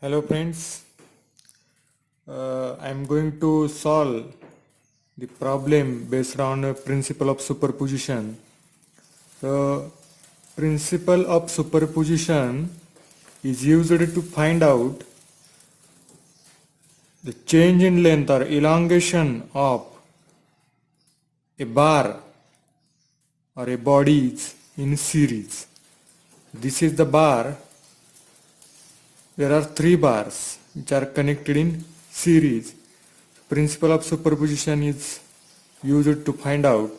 Hello friends, I am going to solve the problem based on a principle of superposition. So, principle of superposition is used to find out the change in length or elongation of a bar or a bodies in series. This is the bar. There are three bars which are connected in series. Principle of superposition is used to find out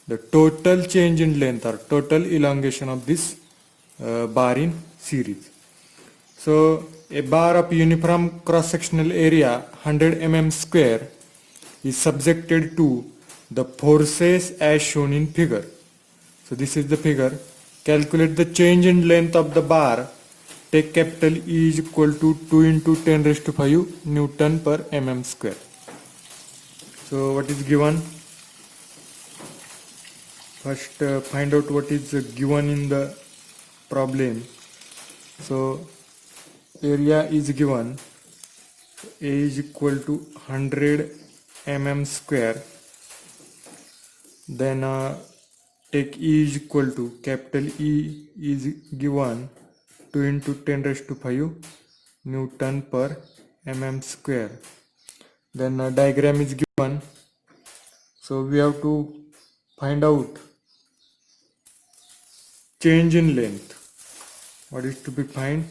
the total change in length or total elongation of this bar in series. So a bar of uniform cross-sectional area 100 mm square is subjected to the forces as shown in figure. So this is the figure. Calculate the change in length of the bar. Take capital E is equal to 2 into 10 raised to 5 Newton per mm square. So what is given? First find out what is given in the problem. So area is given. A is equal to 100 mm square. Then take E is equal to capital E is given 2 into 10 raised to 5 Newton per mm square. Then diagram is given. So we have to find out change in length. What is to be find?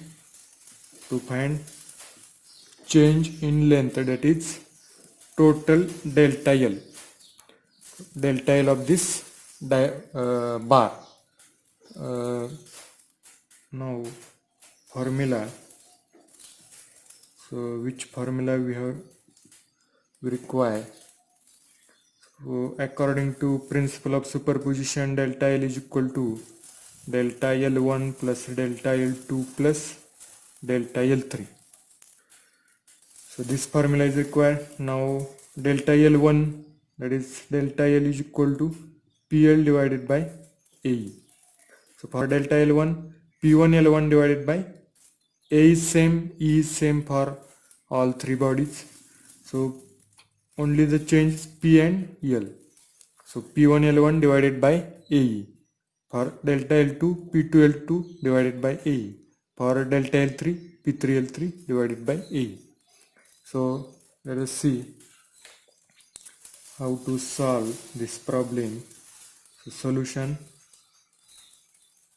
To find change in length, that is total delta L. Delta L of this bar. Now formula. So which formula we require? So according to principle of superposition, delta L is equal to delta L1 plus delta L2 plus delta L3. So this formula is required. Now delta L1, that is delta L is equal to PL divided by AE. So for delta L1, P1 L1 divided by A is same, E is same for all three bodies. So only the change is P and L. So P1 L1 divided by AE. For delta L2, P2 L2 divided by AE. For delta L3, P3 L3 divided by AE. So let us see how to solve this problem. So solution.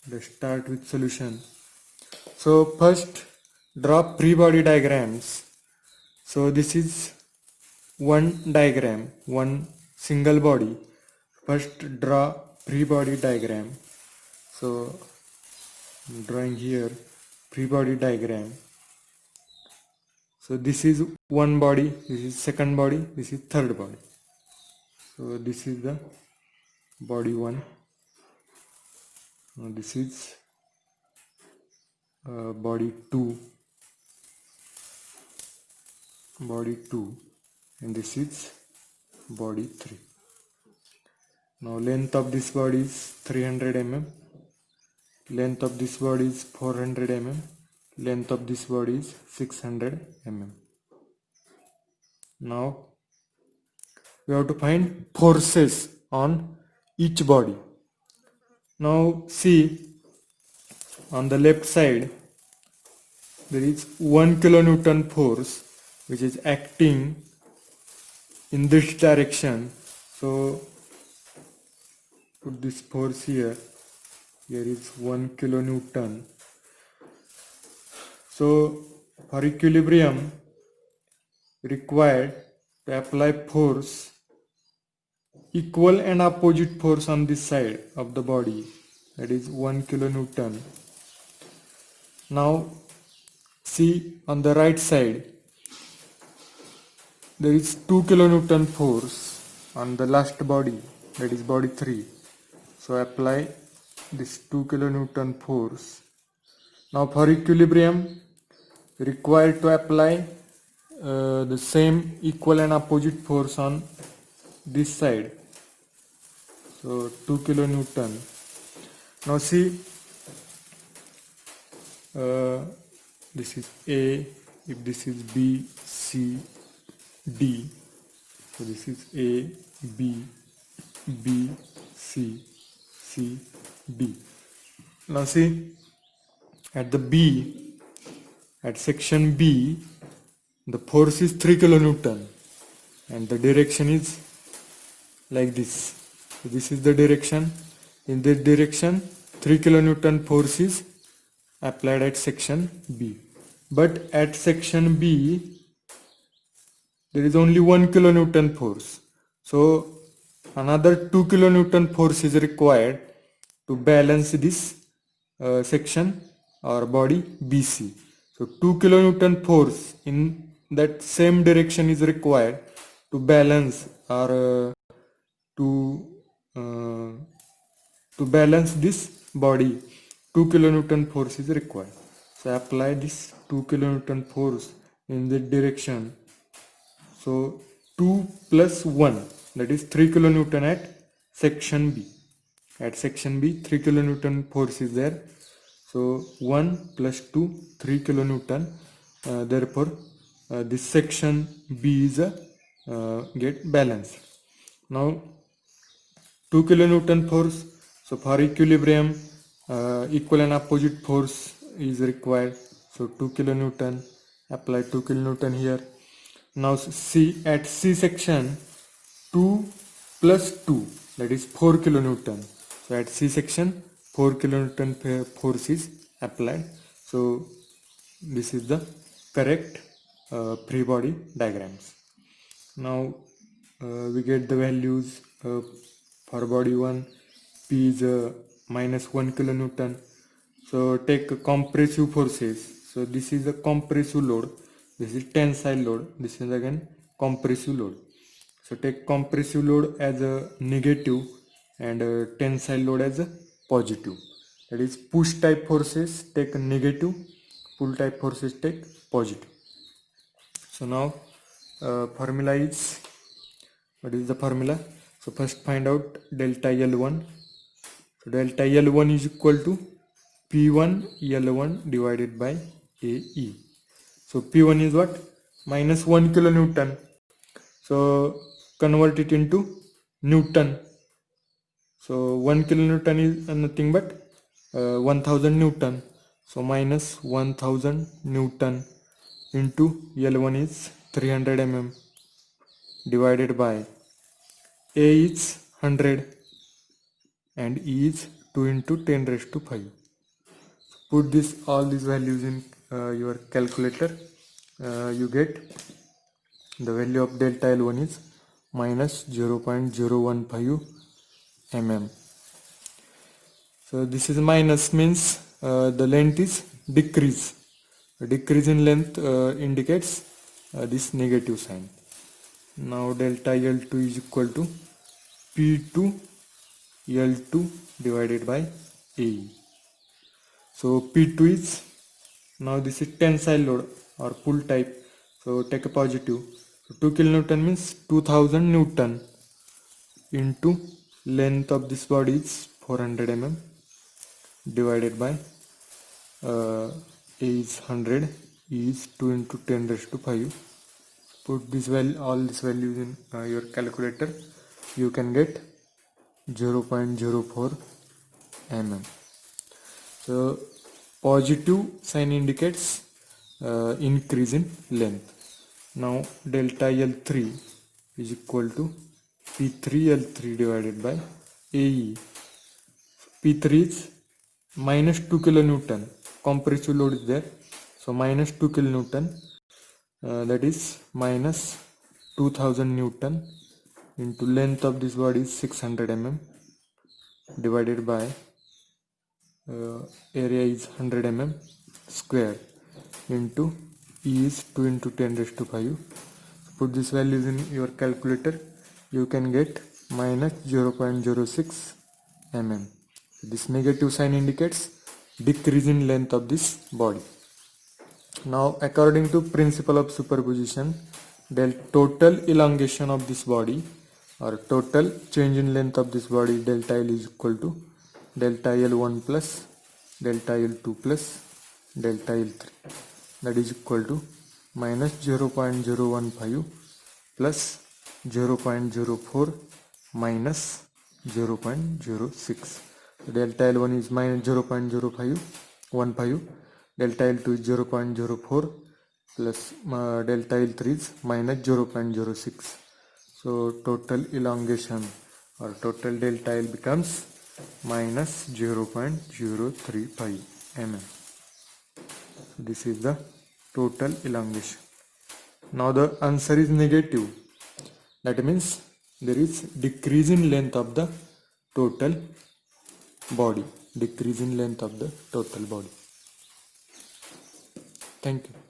Let's start with solution. So first draw free body diagrams. So this is one diagram, one single body. First draw free body diagram. So I'm drawing here free body diagram. So this is one body, this is second body, this is third body. So this is the body 1. This is body 2, and this is body 3. Now length of this body is 300 mm, length of this body is 400 mm, length of this body is 600 mm. Now we have to find forces on each body. Now see, on the left side there is 1 kilonewton force which is acting in this direction. So put this force here. Here is 1 kilonewton. So for equilibrium required to apply force, equal and opposite force on this side of the body, that is 1 kilonewton. Now see, on the right side there is 2 kilonewton force on the last body, that is body 3. So apply this 2 kilonewton force. Now for equilibrium required to apply the same equal and opposite force on this side. So 2 kilonewton. Now see, this is A, if this is B, C, D, so this is A, B, B, C, C, D. Now see, at the B, at section B, the force is 3 kilonewton and the direction is like this. So this is the direction. In this direction, 3 kilonewton force is applied at section B. But at section B, there is only 1 kilonewton force. So another 2 kilonewton force is required to balance this section or body BC. So 2 kilonewton force in that same direction is required to balance or uh, to balance this body. 2 kilonewton force is required. So apply this 2 kilonewton force in the direction. So 2 plus 1, that is 3 kilonewton at section B. At section B, 3 kilonewton force is there. So 1 plus 2, 3 kilonewton. Therefore, this section B is get balanced. Now 2 kilonewton force. So for equilibrium, equal and opposite force is required. So 2 kilonewton, apply 2 kilonewton here. Now see, at C section, 2 plus 2, that is 4 kilonewton. So at C section, 4 kilonewton force is applied. So this is the correct free body diagrams. Now we get the values for body 1. P is minus 1 kilonewton. So take compressive forces. So this is the compressive load. This is tensile load. This is again compressive load. So take compressive load as a negative and tensile load as a positive. That is, push type forces take negative, pull type forces take positive. So now formula is, what is the formula? So first find out delta L1. So delta L1 is equal to P1 L1 divided by AE. So P1 is what? Minus 1 kilonewton. So convert it into Newton. So 1 kilonewton is nothing but 1000 Newton. So minus 1000 Newton into L1 is 300 mm divided by A is 100 and E is 2 into 10 raised to 5. Put all these values in your calculator. You get the value of delta L1 is minus 0.015 mm. So this is minus, means the length is decrease. A decrease in length indicates this negative sign. Now delta L2 is equal to P2 L2 divided by AE. So P2 is, now this is tensile load or pull type. So take a positive. So 2 kilonewton means 2000 Newton into length of this body is 400 mm divided by A is 100, E is 2 into 10 raised to 5. Put this all these values in your calculator. You can get 0.04 mm. So positive sign indicates increase in length. Now delta L3 is equal to P3 L3 divided by AE. P3 is minus 2 kilonewton. Compressive load is there. So minus 2 kilonewton, that is minus 2000 Newton into length of this body is 600 mm divided by area is 100 mm square into E is 2 into 10 raised to 5. Put these values in your calculator. You can get minus 0.06 mm. This negative sign indicates decrease in length of this body. Now according to principle of superposition, the total elongation of this body or total change in length of this body, delta L is equal to delta L1 plus delta L2 plus delta L3, that is equal to minus 0.015 plus 0.04 minus 0.06. Delta L1 is minus 0.0515, delta L2 is 0.04 plus delta L3 is minus 0.06. So total elongation or total delta L becomes minus 0.035 mm. This is the total elongation. Now the answer is negative. That means there is decrease in length of the total body. Decrease in length of the total body. Thank you.